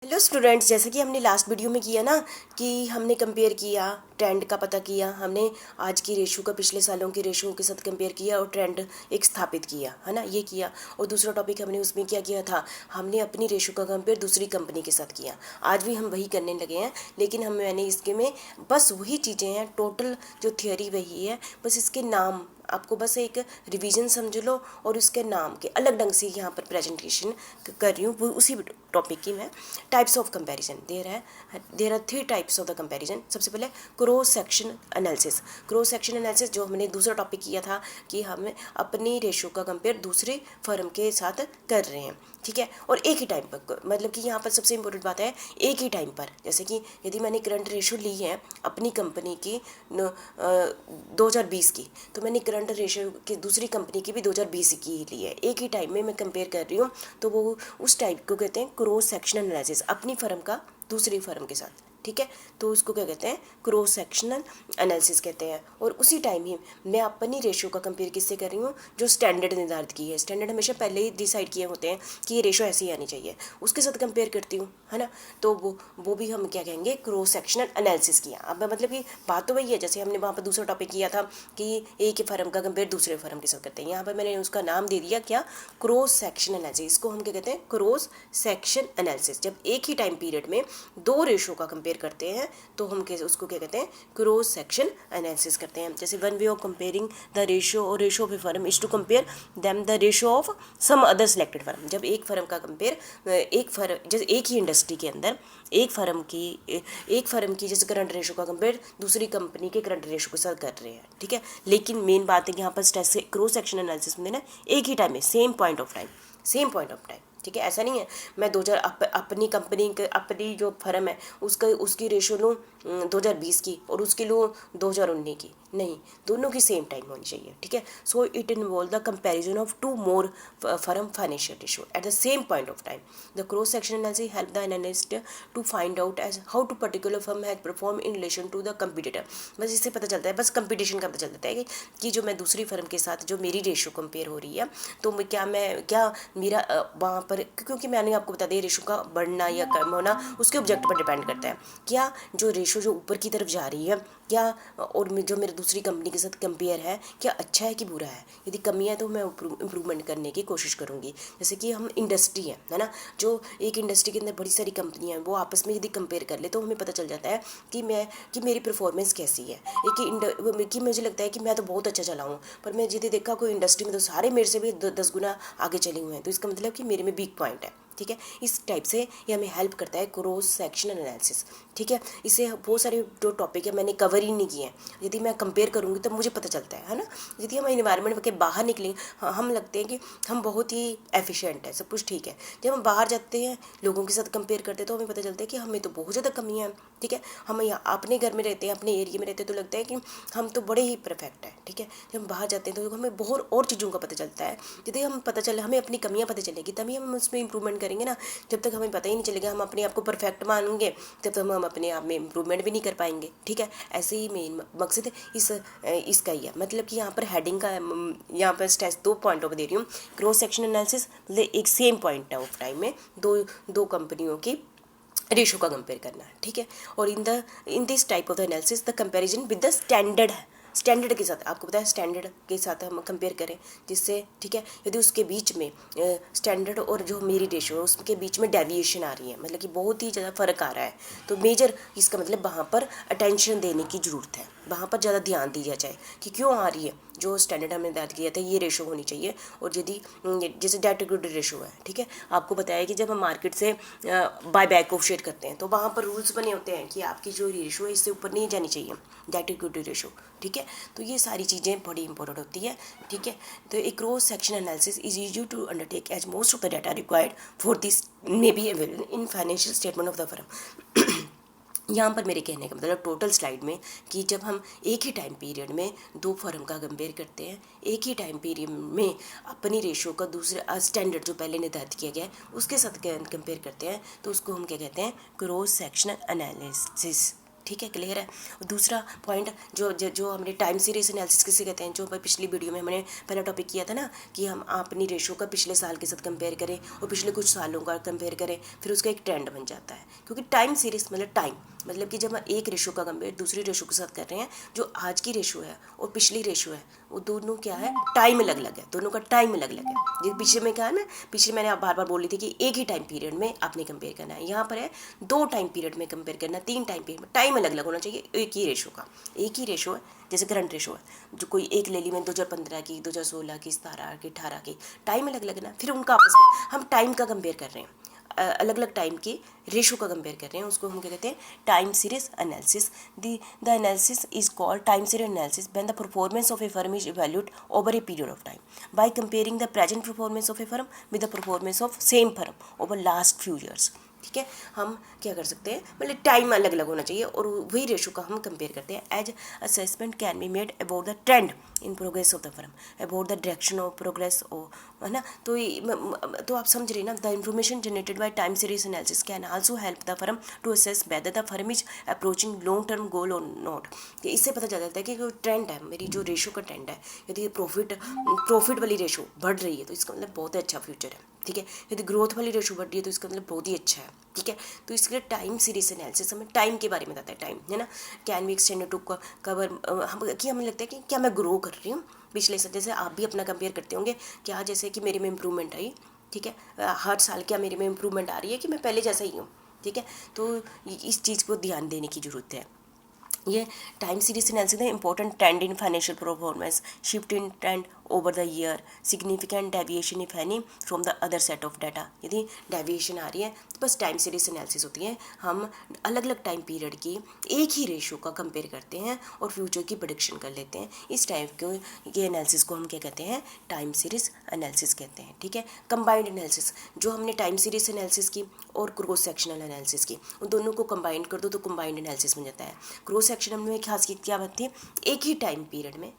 Hello students, जैसा कि हमने लास्ट वीडियो में किया ना कि हमने कंपेयर किया, ट्रेंड का पता किया, हमने आज की रेशो का पिछले सालों की रेशो के साथ कंपेयर किया और ट्रेंड एक स्थापित किया, है ना, ये किया। और दूसरा टॉपिक हमने उसमें क्या किया था, हमने अपनी रेशो का कंपेयर दूसरी कंपनी के साथ किया। आज भी हम वही करने लगे हैं, लेकिन मैंने इसके में बस वही चीज़ें हैं, टोटल जो थियोरी वही है, बस इसके नाम आपको बस एक रिवीजन समझ लो और उसके नाम के अलग ढंग से यहाँ पर प्रेजेंटेशन कर रही हूँ। वो उसी टॉपिक की मैं types of comparison there are 3 types of the comparison. सबसे पहले cross section analysis. Cross section analysis जो हमने दूसरा टॉपिक किया था कि हमें अपनी रेशो का कंपेयर दूसरे फर्म के साथ कर रहे हैं, ठीक है, और एक ही टाइम पर, मतलब कि यहाँ पर सबसे इंपॉर्टेंट बात है एक ही टाइम पर। जैसे कि यदि मैंने करंट रेशो ली है अपनी कंपनी की 2020 की, तो मैंने करंट रेशो की दूसरी कंपनी की भी 2020 की ही ली है, एक ही टाइम में मैं कंपेयर कर रही हूँ, तो वो उस टाइप को कहते हैं क्रॉस सेक्शनल एनालिसिस, अपनी फर्म का दूसरी फर्म के साथ, ठीक है। तो उसको क्या कहते हैं, क्रॉस सेक्शनल एनालिसिस कहते हैं। और उसी टाइम ही मैं अपनी रेशो का कंपेयर किससे कर रही हूँ, जो स्टैंडर्ड निर्धारित की है। स्टैंडर्ड हमेशा पहले ही डिसाइड किए होते हैं कि ये रेशो ऐसी आनी चाहिए, उसके साथ कंपेयर करती हूँ, है ना। तो वो भी हम क्या कहेंगे, क्रॉस सेक्शनल एनालिसिस किया। अब मतलब कि बात तो वही है जैसे हमने वहाँ पर दूसरा टॉपिक किया था कि एक फर्म का कंपेयर दूसरे फर्म के साथ करते हैं। यहाँ पर मैंने उसका नाम दे दिया क्या, क्रॉस सेक्शन एनालिसिस। इसको हम क्या कहते हैं, क्रॉस सेक्शन एनालिसिस। जब एक ही टाइम पीरियड में दो रेशो का कंपेयर करते हैं तो हम उसको क्या कहते हैं, क्रॉस सेक्शन एनालिसिस करते हैं। जैसे one way of comparing the ratio और ratio of a firm is to compare them the ratio of some other selected firm. जब एक फर्म का कंपेयर एक फर्म, जैसे एक ही इंडस्ट्री के अंदर एक फर्म की जैसे करंट रेशो का कंपेयर दूसरी कंपनी के करंट रेशो के साथ कर रहे हैं, ठीक है। लेकिन मेन बात है कि यहाँ पर स्ट्रेस क्रॉस सेक्शन एनालिसिस में ना एक ही टाइम में सेम पॉइंट ऑफ टाइम, ठीक है। ऐसा नहीं है मैं 2000 अपनी कंपनी के अपनी जो फर्म है उसकी रेशो लूँ 2020 की और उसकी लूँ 2019 की, नहीं, दोनों की सेम टाइम होनी चाहिए, ठीक है। So it involve the comparison of two more firm financial ratio at the same point of time. The cross section analysis help the analyst to find out as how two particular firm has perform in relation to the competitor. बस इससे पता चलता है, बस competition का पता चलता है कि जो मैं दूसरी फर्म के साथ जो मेरी रेशो कंपेयर हो रही है, तो क्या मेरा वहाँ पर, क्योंकि मैंने आपको बता दिया रेशो का बढ़ना या कम होना उसके ऑब्जेक्ट पर डिपेंड करता है। क्या जो रेशो जो ऊपर की तरफ जा रही है क्या, और जो मेरी दूसरी कंपनी के साथ कंपेयर है, क्या अच्छा है कि बुरा है। यदि कमी है तो मैं इम्प्रूवमेंट करने की कोशिश करूँगी। जैसे कि हम इंडस्ट्री है ना, जो एक इंडस्ट्री के अंदर बड़ी सारी कंपनियाँ हैं, वो आपस में यदि कंपेयर कर ले तो हमें पता चल जाता है कि मेरी परफॉर्मेंस कैसी है। कि मुझे लगता है कि मैं तो बहुत अच्छा चला हूँ, पर मैं यदि देखा कोई इंडस्ट्री में तो सारे मेरे से भी 10 गुना आगे चले हुए हैं, तो इसका मतलब कि मेरे में वीक पॉइंट है, ठीक है। इस टाइप से ये हमें हेल्प करता है क्रॉस सेक्शनल एनालिसिस, ठीक है। इससे बहुत सारे जो टॉपिक है मैंने कवर ही नहीं किए हैं, यदि मैं कंपेयर करूँगी तब मुझे पता चलता है ना। यदि हम इन्वायरमेंट के बाहर निकलें, हम लगते हैं कि हम बहुत ही एफिशिएंट है, सब कुछ ठीक है। जब हम बाहर जाते हैं लोगों के साथ कंपेयर करते हैं तो हमें पता चलता है कि हमें तो बहुत ज़्यादा कमियाँ हैं, ठीक है। हम यहाँ अपने घर में रहते हैं, अपने एरिया में रहते हैं, तो लगता है कि हम तो बड़े ही परफेक्ट है, ठीक है। जब हम बाहर जाते हैं तो हमें बहुत और चीज़ों का पता चलता है। यदि हम पता चले, हमें अपनी कमियाँ पता चलेगी तभी हम उसमें इंप्रूवमेंट करेंगे ना। जब तक हमें पता ही नहीं चलेगा, हम अपने आप को परफेक्ट मानेंगे, तब तक हम अपने आप में इंप्रूवमेंट भी नहीं कर पाएंगे, ठीक है। ऐसे ही मेन मकसद इसका ही है, मतलब कि यहाँ पर हेडिंग का यहाँ पर स्ट्रेस 2 पॉइंट ऑफ दे रही हूँ। क्रॉस सेक्शन एनालिसिस मतलब एक सेम पॉइंट ऑफ टाइम में दो कंपनियों की रेशो का कंपेयर करना है, ठीक है। और in this type of the analysis the comparison with the standard के साथ, आपको पता है स्टैंडर्ड के साथ हम कंपेयर करें, जिससे, ठीक है, यदि उसके बीच में स्टैंडर्ड और जो मेरी रेशो है उसके बीच में डेविएशन आ रही है, मतलब कि बहुत ही ज़्यादा फर्क आ रहा है, तो मेजर इसका मतलब वहाँ पर अटेंशन देने की ज़रूरत है, वहाँ पर ज़्यादा ध्यान दिया जाए कि क्यों आ रही है। जो स्टैंडर्ड हमने निर्धारित किया था ये रेशो होनी चाहिए, और यदि जैसे डेट इक्विटी रेशो है, ठीक है, आपको बताया कि जब हम मार्केट से बाय बैक ऑफ शेयर करते हैं तो वहाँ पर रूल्स बने होते हैं कि आपकी जो रेशो है इससे ऊपर नहीं जानी चाहिए, डेट इक्विटी रेशो, ठीक है। तो ये सारी चीज़ें बड़ी इंपॉर्टेंट होती है, ठीक है। तो एक cross section analysis is easy to undertake as most of the data required for this may be available in financial statement of the firm. यहाँ पर मेरे कहने का मतलब टोटल स्लाइड में कि जब हम एक ही टाइम पीरियड में दो फर्म का कंपेयर करते हैं, एक ही टाइम पीरियड में अपनी रेशो का दूसरे स्टैंडर्ड जो पहले निर्धारित किया गया है उसके साथ कंपेयर करते हैं, तो उसको हम क्या कहते हैं, क्रॉस सेक्शनल एनालिसिस, ठीक है, क्लियर है। दूसरा पॉइंट जो हमने टाइम सीरीज एनालिसिस किसे कहते हैं, जो पिछली वीडियो में हमने पहला टॉपिक किया था ना, कि हम अपनी रेशो का पिछले साल के साथ कंपेयर करें और पिछले कुछ सालों का कंपेयर करें, फिर उसका एक ट्रेंड बन जाता है। क्योंकि टाइम सीरीज मतलब टाइम, मतलब कि जब हम एक रेशो का कंपेयर दूसरी रेशो के साथ कर रहे हैं, जो आज की रेशो है और पिछली रेशो है, वो दोनों क्या है, टाइम अलग अलग है, दोनों का टाइम अलग अलग है। जो पीछे में क्या है ना, पीछे मैंने बार बार बोली थी कि एक ही टाइम पीरियड में आपने कंपेयर करना है, यहाँ पर है 2 टाइम पीरियड में कंपेयर करना, 3 टाइम पीरियड में, टाइम अलग अलग होना चाहिए, एक ही रेशो का, एक ही रेशो है। जैसे करंट रेशो है, जो कोई एक ले ली, मैं 2015 की, 2016 की, 17 की, 18 की, टाइम अलग अलग ना, फिर उनका आपस में हम टाइम का कंपेयर कर रहे हैं, अलग अलग टाइम के रेशो का कंपेयर कर रहे हैं, उसको हम क्या कहते हैं, time series analysis. The analysis is called time series analysis when the performance of a firm is evaluate over a period of time by comparing the present performance of a firm with the performance of same firm over last few years. ठीक है, हम क्या कर सकते हैं, मतलब time अलग अलग होना चाहिए और वही रेशो का हम कंपेयर करते हैं। As assessment can be made about the trend in progress of the firm, about the direction of progress, है ना। तो आप समझ रहे ना, the information generated by time series analysis can also help the firm to assess whether the firm is approaching long term goal और not. इससे पता चल जाता है कि जो ट्रेंड है, मेरी जो रेशो का ट्रेंड है, यदि प्रॉफिट वाली रेशो बढ़ रही है तो इसका मतलब बहुत अच्छा फ्यूचर है। ठीक है, यदि ग्रोथ वाली रेशो बढ़ रही है तो इसका मतलब बहुत ही अच्छा है। ठीक है, तो इसके लिए टाइम सीरीज एनालिसिस हमें टाइम के बारे में बताता है, टाइम, है ना। Can be extended to cover, हमें लगता है कि क्या मैं ग्रो कर रही हूँ पिछले साल, जैसे आप भी अपना कंपेयर करते होंगे, क्या जैसे कि मेरे में इंप्रूवमेंट आई, ठीक है, हर साल क्या मेरे में इंप्रूवमेंट आ रही है कि मैं पहले जैसा ही हूँ। ठीक है, तो इस चीज़ को ध्यान देने की ज़रूरत है। ये टाइम सीरीज एनालिसिस है important trend in financial performance, shift in trend over the year, significant deviation if any from the other set of data. यदि डेविएशन आ रही है तो बस टाइम सीरीज एनालिसिस होती है, हम अलग अलग टाइम पीरियड की एक ही रेशो का कंपेयर करते हैं और फ्यूचर की प्रेडिक्शन कर लेते हैं। इस टाइप के ये एनालिसिस को हम क्या कहते हैं, टाइम सीरीज एनालिसिस कहते हैं। ठीक है, कंबाइंड एनालिसिस, जो हमने टाइम सीरीज एनालिसिस की और क्रॉस सेक्शनल एनालिसिस की, उन दोनों को कंबाइंड कर दो तो कंबाइंड एनालिसिस बन जाता है। क्रॉस सेक्शनल में खास क्या बात थी, एक ही टाइम पीरियड में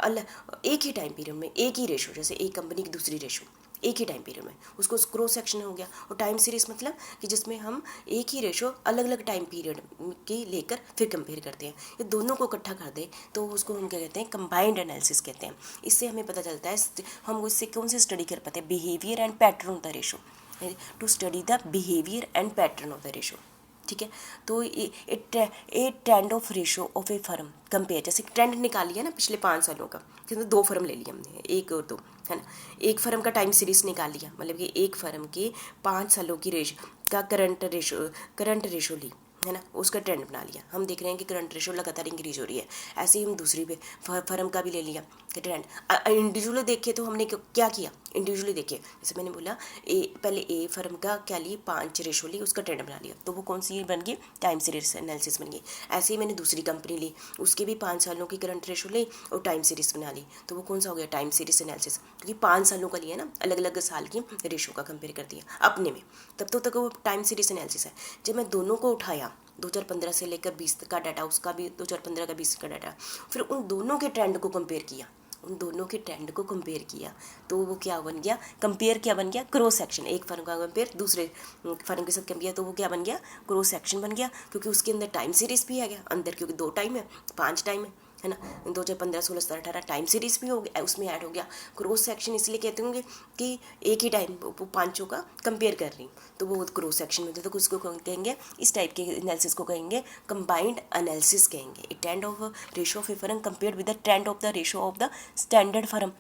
एक ही रेशो, जैसे एक कंपनी की दूसरी रेशो एक ही टाइम पीरियड में, उसको क्रॉस सेक्शन हो गया। और टाइम सीरीज मतलब कि जिसमें हम एक ही रेशो अलग अलग टाइम पीरियड की लेकर फिर कंपेयर करते हैं, ये दोनों को इकट्ठा कर दें तो उसको हम क्या कहते हैं, कंबाइंड एनालिसिस कहते हैं। इससे हमें पता चलता है, हम इससे कौन से स्टडी कर पाते हैं, behaviour and pattern of the ratio, to study the behaviour and pattern of the ratio. ठीक है, तो a trend of ratio of a firm compare, जैसे ट्रेंड निकाल लिया ना पिछले 5 सालों का, क्योंकि 2 फर्म ले लिया हमने, एक और 2, है ना। एक फर्म का टाइम सीरीज निकाल लिया, मतलब कि एक फर्म के 5 सालों की रेशो का करंट रेशो ली, है ना, उसका ट्रेंड बना लिया। हम देख रहे हैं कि करंट रेशो लगातार इंक्रीज हो रही है। ऐसे ही हम दूसरी पे फर्म का भी ले लिया कि ट्रेंड। इंडिविजुअली देखे तो हमने क्या किया, इंडिविजुअली देखे, जैसे मैंने बोला पहले ए फर्म का क्या ली, 5 रेशो ली, उसका ट्रेंड बना लिया, तो वो कौन सी बन गई, टाइम सीरीज एनालिसिस बन गई। ऐसे ही मैंने दूसरी कंपनी ली, उसके भी 5 सालों की करंट रेशो ली और टाइम सीरीज बना ली, तो वो कौन सा हो गया, टाइम सीरीज एनालिसिस, क्योंकि 5 सालों का लिया ना, अलग अलग साल की रेशो का कंपेयर कर दिया अपने में, तब तो तक वो टाइम सीरीज एनालिसिस है। जब मैं दोनों को उठाया, 2015 से लेकर 20 का डाटा, उसका भी 2015 का 20 का डाटा, फिर उन दोनों के ट्रेंड को कंपेयर किया, तो वो क्या बन गया, क्या बन गया, क्रॉस सेक्शन। एक फर्म का कंपेयर दूसरे फर्म के साथ कंपेयर, तो वो क्या बन गया, क्रॉस सेक्शन बन गया, क्योंकि उसके अंदर टाइम सीरीज भी आ गया अंदर, क्योंकि 2 टाइम है, 5 टाइम है ना, 2015, 16, 17, 18 टाइम सीरीज भी हो गया, उसमें ऐड हो गया। क्रॉस सेक्शन इसलिए कहते होंगे कि एक ही टाइम वो 5 का कंपेयर कर रही हूँ, तो वो क्रॉस सेक्शन में, तो उसको कहेंगे, इस टाइप के एनालिसिस को कहेंगे कंबाइंड एनालिसिस कहेंगे। A trend of ratio of a firm compared with the trend of the ratio of the standard firm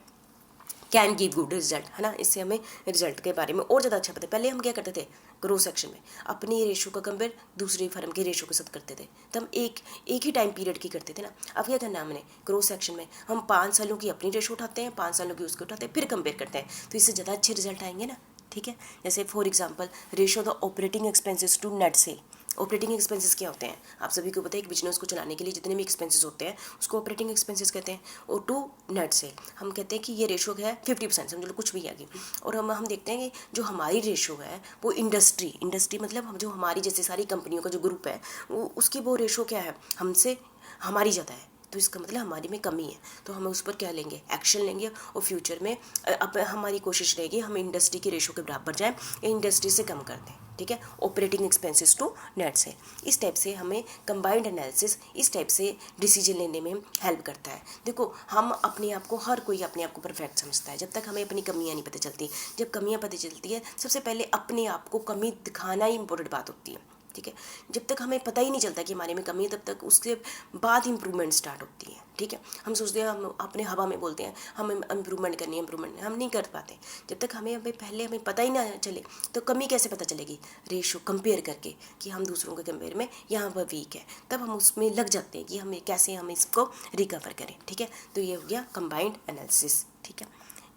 can give good result, है ना। इससे हमें रिजल्ट के बारे में और ज़्यादा अच्छा पता है। पहले हम क्या करते थे, क्रॉस सेक्शन में अपनी रेशो का कंपेयर दूसरी फर्म के रेशो के साथ करते थे, तो हम एक ही टाइम पीरियड की करते थे ना। अब क्या करना हमने, क्रॉस सेक्शन में हम 5 सालों की अपनी रेशो उठाते हैं, 5 सालों की उसको उठाते हैं, फिर कंपेयर करते हैं, तो इससे ज़्यादा अच्छे रिजल्ट आएंगे ना। ठीक है, जैसे for example ratio the operating expenses to net sale. Operating expenses क्या होते हैं, आप सभी को पता है, एक बिजनेस को चलाने के लिए जितने भी एक्सपेंसेस होते हैं उसको ऑपरेटिंग एक्सपेंसेस कहते हैं। और टू नेट सेल हम कहते हैं कि ये रेशो है 50%, समझ लो कुछ भी आगे। और हम देखते हैं कि जो हमारी रेशो है वो इंडस्ट्री मतलब हम जो हमारी जैसे सारी कंपनियों का जो ग्रुप है वो उसकी वो रेशो क्या है, हमसे हमारी ज़्यादा है, तो इसका मतलब हमारे में कमी है, तो हम उस पर क्या लेंगे, एक्शन लेंगे, और फ्यूचर में अब हमारी कोशिश रहेगी हम इंडस्ट्री की रेशो के बराबर जाएँ या इंडस्ट्री से कम कर दें, ठीक है। ऑपरेटिंग एक्सपेंसेस टू नेट से, इस टाइप से हमें कंबाइंड एनालिसिस इस टाइप से डिसीजन लेने में हेल्प करता है। देखो हम अपने आप को, हर कोई अपने आप को परफेक्ट समझता है जब तक हमें अपनी कमियां नहीं पता चलती। जब कमियां पता चलती है, सबसे पहले अपने आप को कमी दिखाना ही इंपॉर्टेंट बात होती है, ठीक है। जब तक हमें पता ही नहीं चलता कि हमारे में कमी है, तब तक उसके बाद इम्प्रूवमेंट स्टार्ट होती है, ठीक है। हम सोचते हैं, हम अपने हवा में बोलते हैं हमें इम्प्रूवमेंट करनी है, इम्प्रूवमेंट हम नहीं कर पाते। जब तक हमें पहले हमें पता ही ना चले तो कमी कैसे पता चलेगी, रेशो कंपेयर करके कि हम दूसरों के कंपेयर में यहाँ पर वीक है, तब हम उसमें लग जाते हैं कि हमें कैसे हम इसको रिकवर करें, ठीक है। तो ये हो गया कंबाइंड एनालिसिस, ठीक है।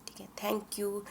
ठीक है, थैंक यू।